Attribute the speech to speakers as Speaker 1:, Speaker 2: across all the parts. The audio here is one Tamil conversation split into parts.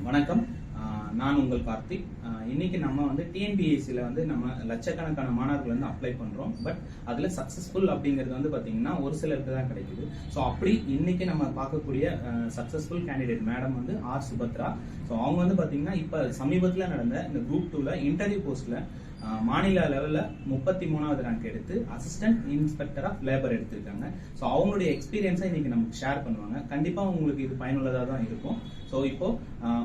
Speaker 1: வணக்கம். நான் உங்கள் கார்த்திக். இன்னைக்கு நம்ம வந்து டிஎன்பிஎஸ்சியில் வந்து நம்ம லட்சக்கணக்கான மாணவர்கள் வந்து அப்ளை பண்ணுறோம். பட் அதில் சக்ஸஸ்ஃபுல் அப்படிங்கிறது வந்து பார்த்தீங்கன்னா ஒரு சிலருக்கு தான் கிடைக்குது. ஸோ அப்படி இன்னைக்கு நம்ம பார்க்கக்கூடிய சக்ஸஸ்ஃபுல் கேண்டிடேட் மேடம் வந்து ஆர் சுபத்ரா. ஸோ அவங்க வந்து பார்த்தீங்கன்னா இப்போ சமீபத்தில் நடந்த இந்த குரூப் 2ல இன்டர்வியூ போஸ்ட்டில் மாநில லெவலில் 33வது ரேங்க் எடுத்து அசிஸ்டன்ட் இன்ஸ்பெக்டர் ஆஃப் லேபர் எடுத்திருக்காங்க. ஸோ அவங்களுடைய எக்ஸ்பீரியன்ஸை இன்னைக்கு நமக்கு ஷேர் பண்ணுவாங்க. கண்டிப்பாக உங்களுக்கு இது பயனுள்ளதாக தான் இருக்கும். ஸோ இப்போ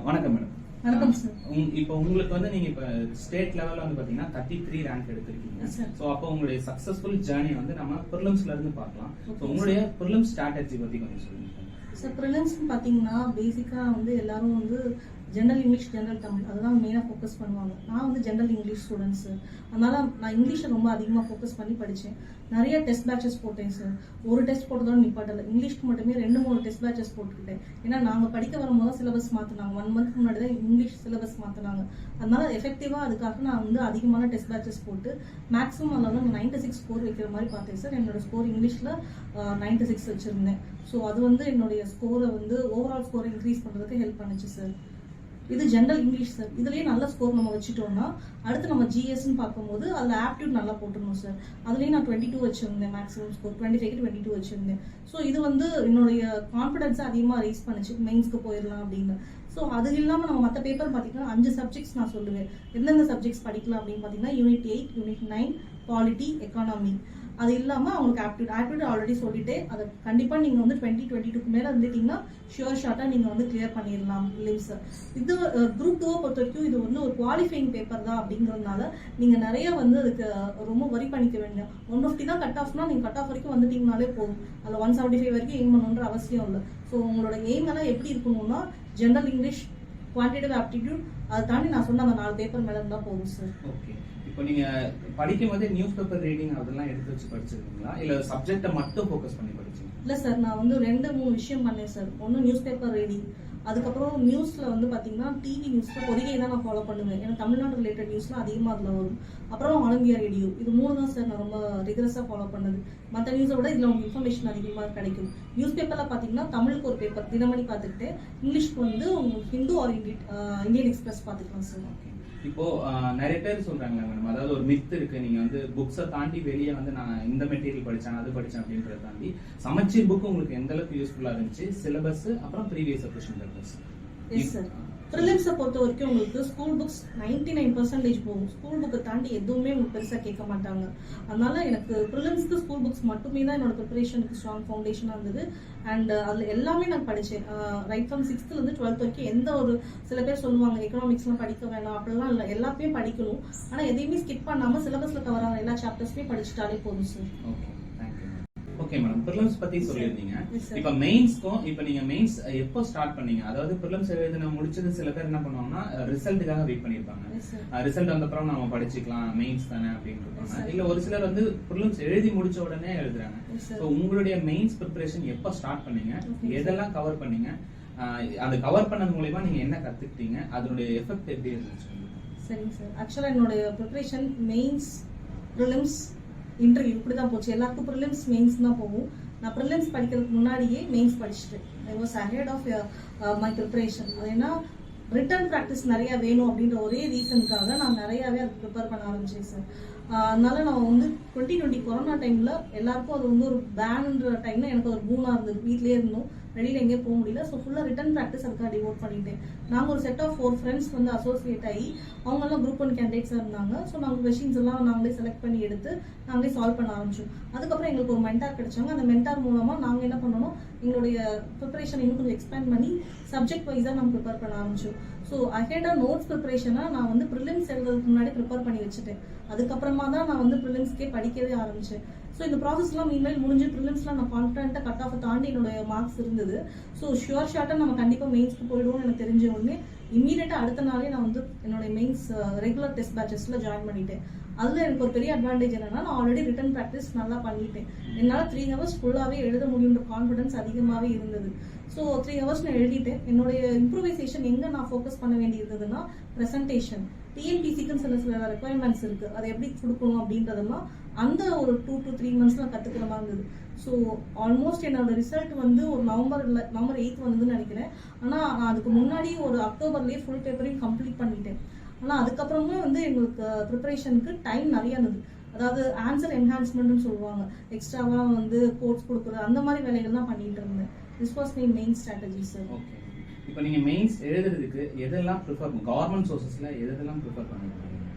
Speaker 1: வணக்கம் மேடம்.
Speaker 2: வணக்கம் சார்.
Speaker 1: இப்போ உங்களுக்கு வந்து நீங்க இப்ப ஸ்டேட் லெவல்ல வந்து பாத்தீங்கன்னா 33 ரேங்க் எடுத்திருக்கீங்க. சோ அப்போ உங்களுடைய சக்சஸ்ஃபுல் ஜர்னி வந்து நம்ம பிரிலிம்ஸ்ல இருந்து பார்க்கலாம். சோ உங்களுடைய பிரிலிம்ஸ் ஸ்ட்ராட்டஜி பத்தி கொஞ்சம் சொல்லுங்க
Speaker 2: சார். பிரிலிம்ஸ் பாத்தீங்கன்னா பேசிக்கா வந்து எல்லாரும் வந்து ஜெனரல் இங்கிலீஷ், ஜெனரல் தமிழ் அதுதான் மெயினாக ஃபோக்கஸ் பண்ணுவாங்க. நான் வந்து ஜெனரல் இங்கிலீஷ் ஸ்டூடெண்ட்ஸு, அதனால நான் இங்கிலீஷை ரொம்ப அதிகமாக ஃபோக்கஸ் பண்ணி படித்தேன். நிறைய டெஸ்ட் பேட்சஸ் போட்டேன் சார். ஒரு டெஸ்ட் போட்டதோட நிப்பாட்டல, இங்கிலீஷ்க்கு மட்டுமே 2-3 டெஸ்ட் பேட்சஸ் போட்டுக்கிட்டேன். ஏன்னா நாங்கள் படிக்க வரும்போது சிலபஸ் மாற்றினாங்க. 1 மந்த் முன்னாடி தான் இங்கிலீஷ் சிலபஸ் மாற்றினாங்க. அதனால எஃபெக்டிவாக அதுக்காக நான் வந்து அதிகமான டெஸ்ட் பேட்சஸ் போட்டு மேக்ஸிமம் அளவு 96 ஸ்கோர் வைக்கிற மாதிரி பார்த்தேன் சார். என்னோட ஸ்கோர் இங்கிலீஷில் 96 வச்சுருந்தேன். ஸோ அது வந்து என்னுடைய ஸ்கோரை வந்து ஓவரால் ஸ்கோரை இன்க்ரீஸ் பண்ணுறதுக்கு ஹெல்ப் பண்ணுச்சு சார். இது ஜெனரல் இங்கிலீஷ் சார். இதுலயே நல்ல ஸ்கோர் நம்ம வச்சுட்டோம்னா அடுத்து நம்ம ஜிஎஸ்ன்னு பார்க்கும்போது அதில் ஆப்டியூட் நல்லா போட்டுருணும் சார். அதுலேயும் நான் 22 வச்சிருந்தேன். மேக்ஸிமம் ஸ்கோர் 25க்கு 22 வச்சிருந்தேன். ஸோ இது வந்து என்னுடைய கான்ஃபிடன்ஸை அதிகமாக ரைஸ் பண்ணுச்சு, மெயின்ஸ்க்கு போயிடலாம் அப்படின்னு. ஸோ அது இல்லாமல் நம்ம மற்ற பேப்பர் பார்த்தீங்கன்னா 5 சப்ஜெக்ட்ஸ் நான் சொல்லுவேன். எந்தெந்த சப்ஜெக்ட்ஸ் படிக்கலாம் அப்படின்னு பார்த்தீங்கன்னா யூனிட் 8, யூனிட் 9, பாலிட்டி, எக்கானமி. அது இல்லாமல் அவங்களுக்கு ஆப்டியூட் ஆல்ரெடி சொல்லிட்டே அதை கண்டிப்பாக நீங்கள் வந்து 2022க்கு மேலே வந்துட்டீங்கன்னா ஷியோர் ஷார்ட்டாக நீங்கள் வந்து கிளியர் பண்ணிடலாம் லிம்ஸ். இது குரூப் 2 பொறுத்த வரைக்கும் இது வந்து ஒரு குவாலிஃபைங் பேப்பர் தான் அப்படிங்கிறதுனால நீங்கள் நிறைய வந்து அதுக்கு ரொம்ப வரி பண்ணிக்க வேண்டாம். 150 தான் கட் ஆஃப்னா நீங்கள் கட் ஆஃப் வரைக்கும் வந்துட்டீங்கனாலே போதும். அதில் 175 வரைக்கும் எய்ம் பண்ணணுன்ற அவசியம் இல்லை. ஸோ உங்களோட எய்ம் எல்லாம் எப்படி இருக்கணும்னா ஜெனரல் இங்கிலீஷ், குவான்டிடேட்டிவ் ஆப்டிடியூட், அதை தாண்டி நான் சொன்ன அந்த 4 பேப்பர் மேலே இருந்தால் போதும் சார்.
Speaker 1: ஓகே. இப்போ நீங்க படிக்கும் போதே நியூஸ் பேப்பர் ரீடிங் அதெல்லாம் எடுத்து வச்சு படிச்சிருக்கீங்களா, இல்ல சப்ஜெக்ட்டை மட்டும் ஃபோக்கஸ் பண்ணி படிச்சீங்க?
Speaker 2: இல்ல சார், நான் வந்து 2-3 விஷயம் பண்ணேன் சார். ஒன்று நியூஸ் பேப்பர் ரீடிங், அதுக்கப்புறம் நியூஸ்ல வந்து பாத்தீங்கன்னா டிவி நியூஸ்ல பொதிகை தான் நான் ஃபாலோ பண்ணுவேன். ஏன்னா தமிழ்நாடு ரிலேட்டட் நியூஸ்லாம் அதிகமாக அதில் வரும். அப்புறம் ஆல் இந்தியா ரேடியோ, இது 3 தான் சார் நான் ரொம்ப ரிகரஸாக ஃபாலோ பண்ணது. மற்ற நியூஸை விட இதில் உங்களுக்கு இன்ஃபர்மேஷன் அதிகமாக கிடைக்கும். நியூஸ் பேப்பரில் பார்த்தீங்கன்னா தமிழுக்கு ஒரு பேப்பர் தினமணி பார்த்துக்கிட்டு, இங்கிலீஷ்க்கு வந்து உங்களுக்கு ஹிந்து ஆர் இந்தியன் எக்ஸ்பிரஸ் பார்த்துக்கலாம் சார்.
Speaker 1: இப்போ நிறைய பேர் சொல்றாங்க மேடம், அதாவது ஒரு மித் இருக்கு, நீங்க வந்து புக்ஸை தாண்டி வெளியே வந்து நான் இந்த மெட்டீரியல் படிச்சேன் அது படிச்சேன் அப்படின்றத தாண்டி சமச்சீர் புக் உங்களுக்கு எந்த அளவுக்கு யூஸ்ஃபுல்லா இருந்துச்சு, சிலபஸ் அப்புறம் previous question papers?
Speaker 2: Yes sir. ப்ரிலிம்ஸை பொறுத்த வரைக்கும் உங்களுக்கு ஸ்கூல் புக்ஸ் 99% போகும். ஸ்கூல் புக்கை தாண்டி எதுவுமே உங்களுக்கு பெருசாக கேட்க மாட்டாங்க. அதனால எனக்கு ப்ரிலிம்ஸ்க்கு ஸ்கூல் புக்ஸ் மட்டுமே தான் என்னோட ப்ரிப்பரேஷனுக்கு ஸ்ட்ராங் ஃபவுண்டேஷனாக இருந்தது. அண்ட் அதில் எல்லாமே நான் படித்தேன். ரைட் ஃப்ரம் 6th இருந்து 12th வரைக்கும் எந்த ஒரு சில பேர் சொல்லுவாங்க எக்கனாமிக்ஸ்லாம் படிக்க வேணாம், அப்படிலாம் இல்லை, எல்லாத்தையுமே படிக்கணும். ஆனால் எதையுமே ஸ்கிப் பண்ணாமல் சிலபஸில் கவர் ஆகிற எல்லா சாப்டர்ஸுமே படிச்சுட்டாலே போதும் சார்.
Speaker 1: ஓகே மேடம், பிரிலிம்ஸ் பத்தி சொல்லியிருந்தீங்க. இப்ப மெயின்ஸ்க்கும் இப்ப நீங்க மெயின்ஸ் எப்போ ஸ்டார்ட் பண்ணீங்க? அதாவது பிரிலிம்ஸ் எழுதின முடிச்சது சில பேர் என்ன பண்ணுவாங்கன்னா ரிசல்ட்டுக்காக வெயிட் பண்ணிருப்பாங்க. ரிசல்ட் வந்த அப்புறம் நம்ம படிச்சுக்கலாம், மெயின்ஸ் தானே அப்படின்னு இருப்பாங்க. இல்ல ஒரு சிலர் வந்து பிரிலிம்ஸ் எழுதி முடிச்ச உடனே எழுதுறாங்க. சோ உங்களுடைய மெயின்ஸ் ப்ரிப்பரேஷன் எப்போ ஸ்டார்ட் பண்ணீங்க, எதெல்லாம் கவர் பண்ணீங்க, அது கவர் பண்ணது மூலமா நீங்க என்ன கத்துக்கிட்டீங்க, அதனுடைய எஃபெக்ட் எப்படி இருந்துச்சு?
Speaker 2: சரிங்க சார். ஆக்சுவலா என்னுடைய ப்ரிப்பரேஷன் மெயின்ஸ், பிரிலிம்ஸ், இன்டர்வியூ இப்படி தான் போச்சு. எல்லாருக்கும் ப்ரிலிம்ஸ் மெயின்ஸ் தான் போகும். நான் ப்ரிலிம்ஸ் படிக்கிறதுக்கு முன்னாடியே மெயின்ஸ் படிச்சுட்டேன். I was ahead of my preparation. அது ஏன்னா ரிட்டன் ப்ராக்டிஸ் நிறைய வேணும் அப்படின்ற ஒரே ரீசனுக்காக நான் நிறையாவே அதுக்கு ப்ரிப்பேர் பண்ண ஆரம்பிச்சேன் சார். அதனால நான் வந்து 2020 கொரோனா டைம்ல எல்லாருக்கும் அது வந்து ஒரு பேன்ன்ற டைம்ல எனக்கு ஒரு பூனா இருந்தது. வீட்லயே இருந்தோம், வெளியில எங்கேயும் போக முடியல. ஸோ ஃபுல்லாக ரிட்டன் ப்ராக்டிஸ் அதுக்காக டிவோட் பண்ணிட்டேன். நாங்கள் ஒரு செட் ஆஃப் 4 ஃப்ரெண்ட்ஸ் வந்து அசோசியேட் ஆகி அவங்கெல்லாம் குரூப் 1 கேண்டிடேட்ஸாக இருந்தாங்க. ஸோ நாங்கள் கொஷின்ஸ் எல்லாம் நாங்களே செலக்ட் பண்ணி எடுத்து நாங்களே சால்வ் பண்ண ஆரம்பிச்சோம். அதுக்கப்புறம் எங்களுக்கு ஒரு மென்டார் கிடைச்சாங்க. அந்த மென்டார் மூலமாக நாங்கள் என்ன பண்ணணும், எங்களுடைய ப்ரிப்பரேஷன் இன்னும் கொஞ்சம் எக்ஸ்பேண்ட் பண்ணி சப்ஜெக்ட் வைஸாக நம்ம ப்ரிப்பேர் பண்ண ஆரம்பிச்சோம். ஸோ அஹெடாக நோட்ஸ் ப்ரிப்பரேஷனாக நான் வந்து ப்ரிலிம்ஸ் எழுதுறதுக்கு முன்னாடி ப்ரிப்பேர் பண்ணி வச்சுட்டேன். அதுக்கப்புறமா தான் நான் வந்து ப்ரிலிம்ஸ்க்கே படிக்கவே ஆரம்பிச்சேன். ஸோ இந்த ப்ராசஸ்லாம் இனிமேல் முடிஞ்சு ப்ரிலிம்ஸ்லாம் நான் கான்ஃபிடென்ட்டாக கட் ஆஃப் தாண்டி என்னோட மார்க்ஸ் இருந்தது. ஸோ ஷுவர் ஷார்ட்டாக நம்ம கண்டிப்பாக மெயின்ஸ்க்கு போயிடுவோம்னு எனக்கு தெரிஞ்ச உடனே இம்மீடியட்டாக அடுத்த நாளே நான் வந்து என்னோட மெயின்ஸ் ரெகுலர் டெஸ்ட் பேட்சஸில் ஜாயின் பண்ணிட்டேன். அதில் எனக்கு ஒரு பெரிய அட்வான்டேஜ் என்னன்னா நான் ஆல்ரெடி ரிட்டன் ப்ராக்டிஸ் நல்லா பண்ணிட்டேன். என்னால் 3 ஹவர்ஸ் ஃபுல்லாகவே எழுத முடியுன்ற கான்ஃபிடன்ஸ் அதிகமாகவே இருந்தது. ஸோ 3 ஹவர்ஸ் நான் எழுதிட்டேன். என்னுடைய இம்ப்ரூவைசேஷன் எங்கே நான் ஃபோக்கஸ் பண்ண வேண்டி இருந்ததுன்னா ப்ரெசன்டேஷன். டிஎன்பிசிக்குன்னு சில ரெக்குவயர்மெண்ட்ஸ் இருக்கு, அதை எப்படி கொடுக்கணும் அப்படின்றதெல்லாம் அந்த ஒரு 2 to 3 monthஸ்ல கத்துக்கிற மாதிரி இருந்தது. ஸோ ஆல்மோஸ்ட் என்னோட ரிசல்ட் வந்து ஒரு நவம்பர் 8 வந்ததுன்னு நினைக்கிறேன். ஆனால் நான் அதுக்கு முன்னாடி ஒரு அக்டோபர்லேயே ஃபுல் பேப்பரையும் கம்ப்ளீட் பண்ணிட்டேன். ஆனால் அதுக்கப்புறமே வந்து எங்களுக்கு ப்ரிப்பரேஷனுக்கு டைம் நிறைய இருந்தது. அதாவது ஆன்சர் என்ஹான்ஸ்மெண்ட்னு சொல்லுவாங்க, எக்ஸ்ட்ராவாக வந்து கோர்ஸ் கொடுக்குறது, அந்த மாதிரி வேலைகள்லாம் பண்ணிட்டு இருந்தேன். This was my main strategy sir.
Speaker 1: Okay, இப்போ நீங்க மெயின்ஸ் எழுதுறதுக்கு எதெல்லாம் ப்ரிஃபர், கவர்மெண்ட் சோர்சஸ்ல எதெல்லாம் ப்ரிஃபர் பண்ணுவீங்க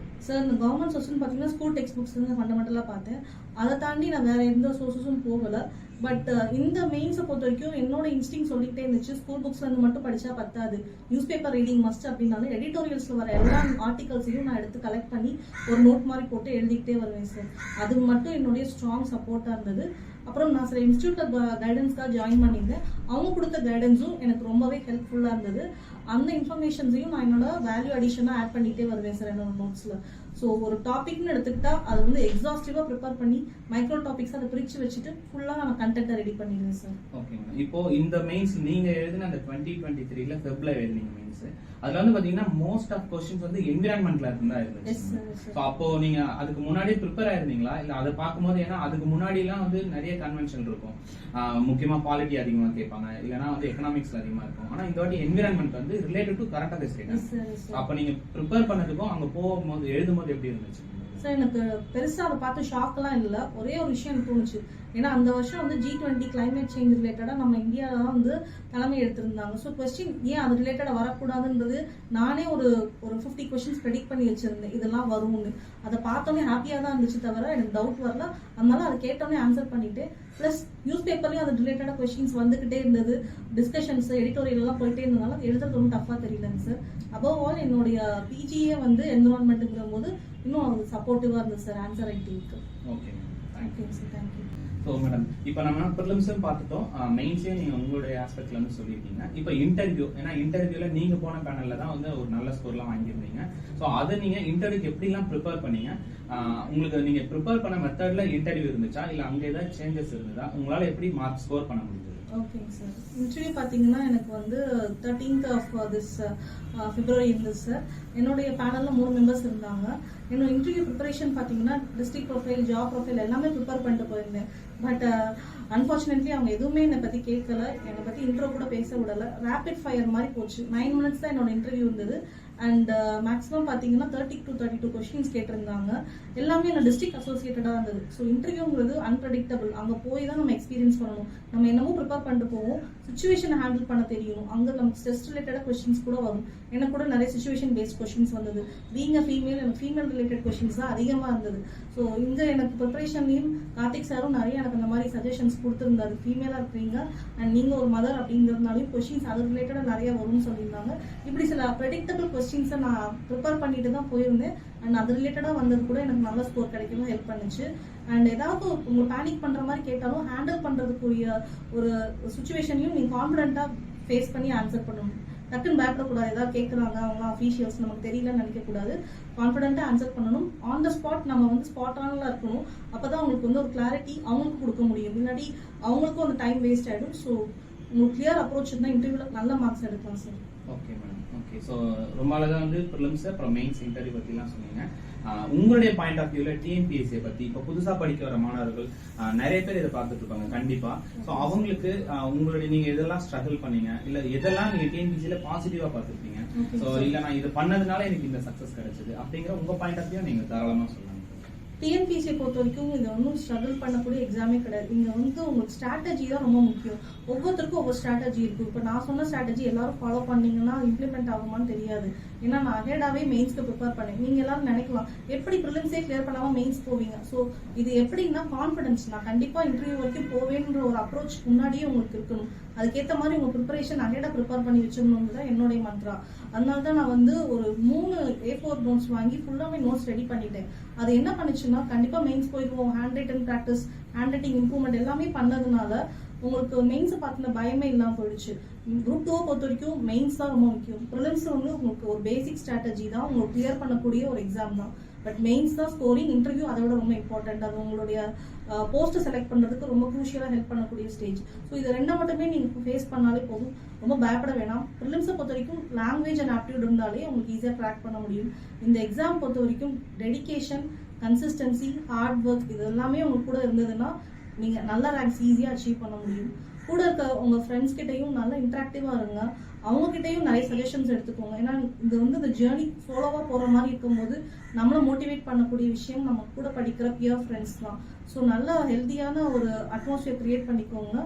Speaker 2: சார்? இந்த கவர்மெண்ட் சோர்ஸ்னு பார்த்தீங்கன்னா ஸ்கூல் டெக்ஸ்ட் புக்ஸ் வந்து ஃபண்டமெண்டலாக பார்த்தேன். அதை தாண்டி நான் வேற எந்த சோர்ஸஸும் போகலை. பட் இந்த மெயின்ஸை பொறுத்த வரைக்கும் என்னோட இன்ஸ்டிங் சொல்லிக்கிட்டே இருந்துச்சு, ஸ்கூல் புக்ஸ்ல இருந்து மட்டும் படிச்சா பத்தாது, நியூஸ் பேப்பர் ரீடிங் மஸ்ட் அப்படின்னாலும் எடிட்டோரியல்ஸ்ல வர எல்லா ஆர்டிகல்ஸையும் நான் எடுத்து கலெக்ட் பண்ணி ஒரு நோட் மாதிரி போட்டு எழுதிக்கிட்டே வருவேன் சார். அது மட்டும் என்னுடைய ஸ்ட்ராங் சப்போர்ட்டா இருந்தது. அப்புறம் நான் சில இன்ஸ்டியூட்ல கைடன்ஸ்க்காக ஜாயின் பண்ணியிருந்தேன். அவங்க கொடுத்த கைடன்ஸும் எனக்கு ரொம்பவே ஹெல்ப்ஃபுல்லா இருந்தது. அந்த இன்ஃபர்மேஷன்ஸையும் நான் என்னோட வேல்யூ அடிஷனா ஆட் பண்ணிட்டே வருவேன் சார் என்னோட நோட்ஸ்ல. ஸோ ஒரு டாபிக்னு எடுத்துக்கிட்டா அது வந்து எக்ஸாஸ்டிவா ப்ரிப்பேர் பண்ணி மைக்ரோ டாபிக்ஸ் அதை பிரிச்சு வச்சுட்டு ஃபுல்லா நான் கண்டென்ட்டை ரெடி பண்ணிடுவேன் சார்.
Speaker 1: ஓகே, இப்போ இந்த மெயின்ஸ் நீங்க எழுதின அந்த 2023ல ஃபெப்ல எழுதினீங்க மெயின்ஸ், அதுல வந்து பாத்தீங்கன்னா மோஸ்ட் ஆஃப் क्वेश्चंस வந்து என்விரான்மென்ட்ல இருந்தா இருந்துச்சு. சோ அப்போ நீங்க அதுக்கு முன்னாடி ப்ரிப்பேர் ஆயிருந்தீங்களா, இல்ல அதை பார்க்கும்போது? ஏன்னா அதுக்கு முன்னாடி எல்லாம் வந்து நிறைய கன்வென்ஷன் இருக்கும், முக்கியமா பாலிட்டி அதிகமா கேட்பாங்க, இல்லனா வந்து எக்கனாமிக்ஸ்ல அதிகமா இருக்கும். ஆனா இந்த வாட்டி என்விரான்மென்ட் வந்து ரிலேட்டட் டு கரண்ட் அஃபேர்ஸ் கேட்டாங்க. அப்ப நீங்க ப்ரிப்பேர் பண்ணதுக்கும் அங்க போகும்போது எழுதும்போது எப்படி இருந்துச்சு
Speaker 2: சார்? எனக்கு பெருசா அதை பார்த்து ஷாக்லாம் இல்லை. ஒரே ஒரு விஷயம் எனக்கு தோணுச்சு, ஏன்னா அந்த வருஷம் வந்து G20 கிளைமேட் சேஞ்ச் ரிலேட்டடா நம்ம இந்தியாவில தான் வந்து தலைமை எடுத்திருந்தாங்க. ஸோ கொஸ்டின் ஏன் அது ரிலேட்டடா வரக்கூடாதுன்றது நானே ஒரு 50 கொஸ்டின்ஸ் ப்ரெடிக்ட் பண்ணி வச்சிருந்தேன், இதெல்லாம் வரும்னு. அதை பார்த்தோன்னே ஹாப்பியா தான் இருந்துச்சு, தவிர எனக்கு டவுட் வரல. அதனால அதை கேட்டோன்னே ஆன்சர் பண்ணிட்டு, பிளஸ் நியூஸ் பேப்பர்லயும் அது ரிலேட்டடா கொஸ்டின்ஸ் வந்துகிட்டே இருந்தது, டிஸ்கஷன்ஸ் எடிட்டோரியல் எல்லாம் போயிட்டே இருந்ததுனால எழுதுறது ரொம்ப டஃபா தெரியலங்க சார். அபவ் ஆல் என்னுடைய பிஜிஏ வந்து என்விரான்மெண்ட்டுங்கிற போது இன்னும் அது சப்போர்ட்டிவா இருந்தது சார் ஆன்சர் ரைட்டிங்க்கு.
Speaker 1: Okay,
Speaker 2: thank you sir. Thank you.
Speaker 1: So madam, இப்போ நம்ம ப்ரிலிம்ஸும் பார்த்துட்டோம், மெயின்ஸையும் நீங்கள் உங்களுடைய ஆஸ்பெக்ட்ல இருந்து சொல்லியிருக்கீங்க. இப்போ இன்டர்வியூ, ஏன்னா இன்டர்வியூல நீங்கள் போன பேனலில் தான் வந்து ஒரு நல்ல ஸ்கோர்லாம் வாங்கியிருந்தீங்க. ஸோ அதை நீங்கள் இன்டர்வியூக்கு எப்படிலாம் ப்ரிப்பேர் பண்ணீங்க? உங்களுக்கு நீங்கள் ப்ரிப்பேர் பண்ண மெத்தட்ல இன்டர்வியூ இருந்துச்சா, இல்லை அங்கே ஏதாவது சேஞ்சஸ் இருந்ததா? உங்களால் எப்படி மார்க் ஸ்கோர் பண்ண முடியுது?
Speaker 2: ஓகேங்க சார். இன்டர்வியூ பார்த்தீங்கன்னா எனக்கு வந்து 13th of this February இருந்தது சார். என்னுடைய பேனல்ல 3 மெம்பர்ஸ் இருந்தாங்க. என்னோட இன்டர்வியூ ப்ரிப்பரேஷன் பார்த்தீங்கன்னா டிஸ்ட்ரிக்ட் ப்ரொஃபைல், ஜாப் ப்ரொஃபைல் எல்லாமே ப்ரிப்பேர் பண்ணிட்டு போயிருந்தேன். பட் அன்ஃபார்ச்சுனேட்லி அவங்க எதுவுமே என்னை பற்றி கேட்கல, என்னை பற்றி இன்ட்ரோ கூட பேச விடல. ரேபிட் ஃபயர் மாதிரி போச்சு. 9 minutes தான் என்னோட இன்டர்வியூ இருந்தது. அண்ட் மேக்ஸிமம் பார்த்தீங்கன்னா 30 to 32 கொஸ்டின்ஸ் கேட்டிருந்தாங்க. எல்லாமே என்ன டிஸ்ட்ரிக்ட் அசோசியேட்டடாக இருந்தது. ஸோ இன்டர்வியூங்கிறது அன்பிரடிக்டபிள். அங்கே போய் தான் நம்ம எக்ஸ்பீரியன்ஸ் பண்ணணும். நம்ம என்னமோ ப்ரிப்பேர் பண்ணிட்டு போவோம், சுச்சுவேஷனை ஹேண்டில் பண்ண தெரியணும். அங்கே நமக்கு ஸ்ட்ரெஸ் ரிலேட்டடாக கொஸ்டின்ஸ் கூட வரும். எனக்கு கூட நிறைய சுச்சுவேஷன் பேஸ்ட் கொஸ்டின்ஸ் வந்தது. பீங் அ ஃபீமேல், எனக்கு ஃபீமேல் ரிலேட்டட் கொஸ்டின்ஸ் தான் அதிகமாக இருந்தது. ஸோ இங்கே எனக்கு ப்ரிப்பரேஷன்லையும் கார்த்திக் சாரும் நிறைய எனக்கு அந்த மாதிரி சஜஷன்ஸ் கொடுத்துருந்தாரு. ஃபீமேலாக இருக்கிறீங்க அண்ட் நீங்கள் ஒரு மதர் அப்படிங்கிறதுனாலையும் கொஸ்டின்ஸ் அது ரிலேட்டடாக நிறைய வரும்னு சொல்லியிருந்தாங்க. இப்படி சில ப்ரெடிக்டபிள் கொஸ்டின்ஸை நான் ப்ரிப்பேர் பண்ணிட்டு தான் போயிருந்தேன். அண்ட் அது ரிலேட்டடாக வந்தது கூட எனக்கு நல்ல ஸ்கோர் கிடைக்கவும் ஹெல்ப் பண்ணுச்சு. அண்ட் ஏதாவது உங்களுக்கு பேனிக் பண்ணுற மாதிரி கேட்டாலும் ஹேண்டில் பண்ணுறதுக்குரிய ஒரு சுச்சுவேஷனையும் நீங்கள் கான்ஃபிடென்ட்டாக ஃபேஸ் பண்ணி ஆன்சர் பண்ணணும். டக்குன்னு பயப்படக்கூடாது. ஏதாவது கேட்குறாங்க அவங்க அஃபீஷியல்ஸ் நமக்கு தெரியலன்னு நினைக்கக்கூடாது. கான்ஃபிடென்ட்டாக ஆன்சர் பண்ணணும். ஆன் த ஸ்பாட் நம்ம வந்து ஸ்பாட் ஆனில் இருக்கணும். அப்போ தான் அவங்களுக்கு வந்து ஒரு கிளாரிட்டி அவங்களுக்கு கொடுக்க முடியும். முன்னாடி அவங்களுக்கும் அந்த டைம் வேஸ்ட் ஆகிடும். ஸோ உங்களுக்கு கிளியர் அப்ரோச் இருந்தால் இன்டர்வியூவில் நல்ல மார்க்ஸ் எடுக்கலாம் sir.
Speaker 1: Okay madam. Okay, so ரொம்ப அழகாக வந்து ப்ரிலிம்ஸ் அப்புறம் மெயின்ஸ் இன்டர்வியூ பற்றிலாம் சொன்னீங்க. உங்களுடைய பாயிண்ட் ஆஃப் வியூல டிஎன்பிஎஸ்சியை பற்றி இப்போ புதுசாக படிக்க வர மாணவர்கள் நிறைய பேர் இதை பார்த்துட்டு இருப்பாங்க கண்டிப்பா. ஸோ அவங்களுக்கு உங்களுடைய நீங்க எதெல்லாம் ஸ்ட்ரகிள் பண்ணீங்க, இல்ல எதெல்லாம் நீங்க டிஎன்பிஎஸ்சியில பாசிட்டிவா பார்த்துருப்பீங்க, ஸோ இல்ல நான் இது பண்ணதுனால எனக்கு இந்த சக்சஸ் கிடைச்சது அப்படிங்கிற உங்க பாயிண்ட் ஆஃப் வியூ நீங்க தாராளமா சொல்லலாம்.
Speaker 2: டிஎன்பிஎஸ்சியை பொறுத்த வரைக்கும் இது ஒன்றும் ஸ்ட்ரகிள் பண்ணக்கூடிய எக்ஸாமே கிடையாது. இங்கே வந்து உங்களுக்கு ஸ்ட்ராட்டஜி தான் ரொம்ப முக்கியம். ஒவ்வொருத்தருக்கும் ஒவ்வொரு ஸ்ட்ராட்டஜி இருக்கும். இப்போ நான் சொன்ன ஸ்ட்ராட்டஜி எல்லாரும் ஃபாலோ பண்ணீங்கன்னா இம்ப்ளிமெண்ட் ஆகுமான்னு தெரியாது. ஏன்னா நான் அஹெடாவே மெயின்ஸ்க்கு ப்ரிப்பேர் பண்ணேன். நீங்கள் எல்லாரும் நினைக்கலாம் எப்படி ப்ரிலிம்ஸே கிளியர் பண்ணாமல் மெயின்ஸ் போவீங்க. ஸோ இது எப்படின்னா கான்ஃபிடன்ஸ். நான் கண்டிப்பாக இன்டர்வியூ வரைக்கும் போவேன்ற ஒரு அப்ரோச் முன்னாடியே உங்களுக்கு இருக்கணும். அதுக்கேற்ற மாதிரி உங்கள் ப்ரிப்பரேஷன் அஹெடாக ப்ரிப்பேர் பண்ணி வச்சிடணும்னு தான் என்னுடைய மந்த்ரா. அதனால தான் நான் வந்து ஒரு 3 A4 நோட்ஸ் வாங்கி ஃபுல்லாகவே நோட்ஸ் ரெடி பண்ணிட்டேன். அது என்ன பண்ணுச்சுன்னா கண்டிப்பாக மெயின்ஸ் போயிடுவோம். Hand writing practice, hand writing improvement எல்லாமே பண்ணதுனால உங்களுக்கு மெயின்ஸை பார்த்தின பயமே இல்லாமல் போயிடுச்சு. குரூப் 2 பொறுத்த வரைக்கும் மெயின்ஸ் தான் ரொம்ப முக்கியம். ப்ரிலிம்ஸ் வந்து உங்களுக்கு ஒரு பேசிக் ஸ்ட்ராட்டஜி தான், உங்களுக்கு கிளியர் பண்ணக்கூடிய ஒரு எக்ஸாம் தான். பட் மெயின்ஸ் தான் ஸ்கோரிங், இன்டர்வியூ அதை விட ரொம்ப இம்பார்ட்டன்ட். அது உங்களுடைய போஸ்ட் செலக்ட் பண்ணுறதுக்கு ரொம்ப க்ரூஷியலாக ஹெல்ப் பண்ணக்கூடிய ஸ்டேஜ். ஸோ இது ரெண்டை மட்டுமே நீங்கள் ஃபேஸ் பண்ணாலே போதும், ரொம்ப பயப்பட வேணாம். ப்ரிலிம்ஸை பொறுத்த வரைக்கும் லாங்குவேஜ் அண்ட் ஆப்டிடியூட் இருந்தாலே உங்களுக்கு ஈஸியாக ட்ராக் பண்ண முடியும். இந்த எக்ஸாம் பொறுத்த வரைக்கும் டெடிகேஷன், கன்சிஸ்டன்சி, ஹார்ட் ஒர்க் இது எல்லாமே உங்களுக்கு கூட இருந்ததுன்னா நீங்கள் நல்ல ரேங்க்ஸ் ஈஸியாக அச்சீவ் பண்ண முடியும். கூட இருக்க உங்கள் ஃப்ரெண்ட்ஸ் கிட்டையும் நல்லா இன்ட்ராக்டிவாக இருங்க, அவங்ககிட்டையும் நிறைய சஜஷன்ஸ் எடுத்துக்கோங்க. ஏன்னா இது வந்து இந்த ஜேர்னி சோலோவாக போகிற மாதிரி இருக்கும்போது நம்மளை மோட்டிவேட் பண்ணக்கூடிய விஷயம் நம்ம கூட படிக்கிற பியர் ஃப்ரெண்ட்ஸ் தான். ஸோ நல்ல ஹெல்த்தியான ஒரு அட்மாஸ்பியர் கிரியேட் பண்ணிக்கோங்க.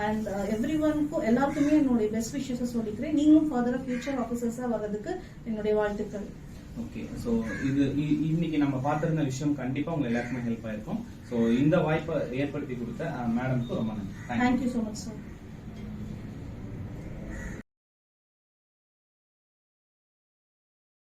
Speaker 2: அண்ட் எவ்ரி ஒன்க்கும் எல்லாருக்குமே என்னுடைய பெஸ்ட் விஷயஸை சொல்லிக்கிறேன். நீங்களும் ஃபர்தராக ஃபியூச்சர் ஆஃபீஸர்ஸாக வர்றதுக்கு என்னுடைய வாழ்த்துக்கள்.
Speaker 1: ஓகே, ஸோ இன்னைக்கு நம்ம பார்த்திருந்த விஷயம் கண்டிப்பா உங்க எல்லாருக்குமே ஹெல்ப் ஆயிருக்கும். ஸோ இந்த வாய்ப்பை ஏற்படுத்தி கொடுத்த மேடம்க்கு ரொம்ப நன்றி.
Speaker 2: Thank you so much sir.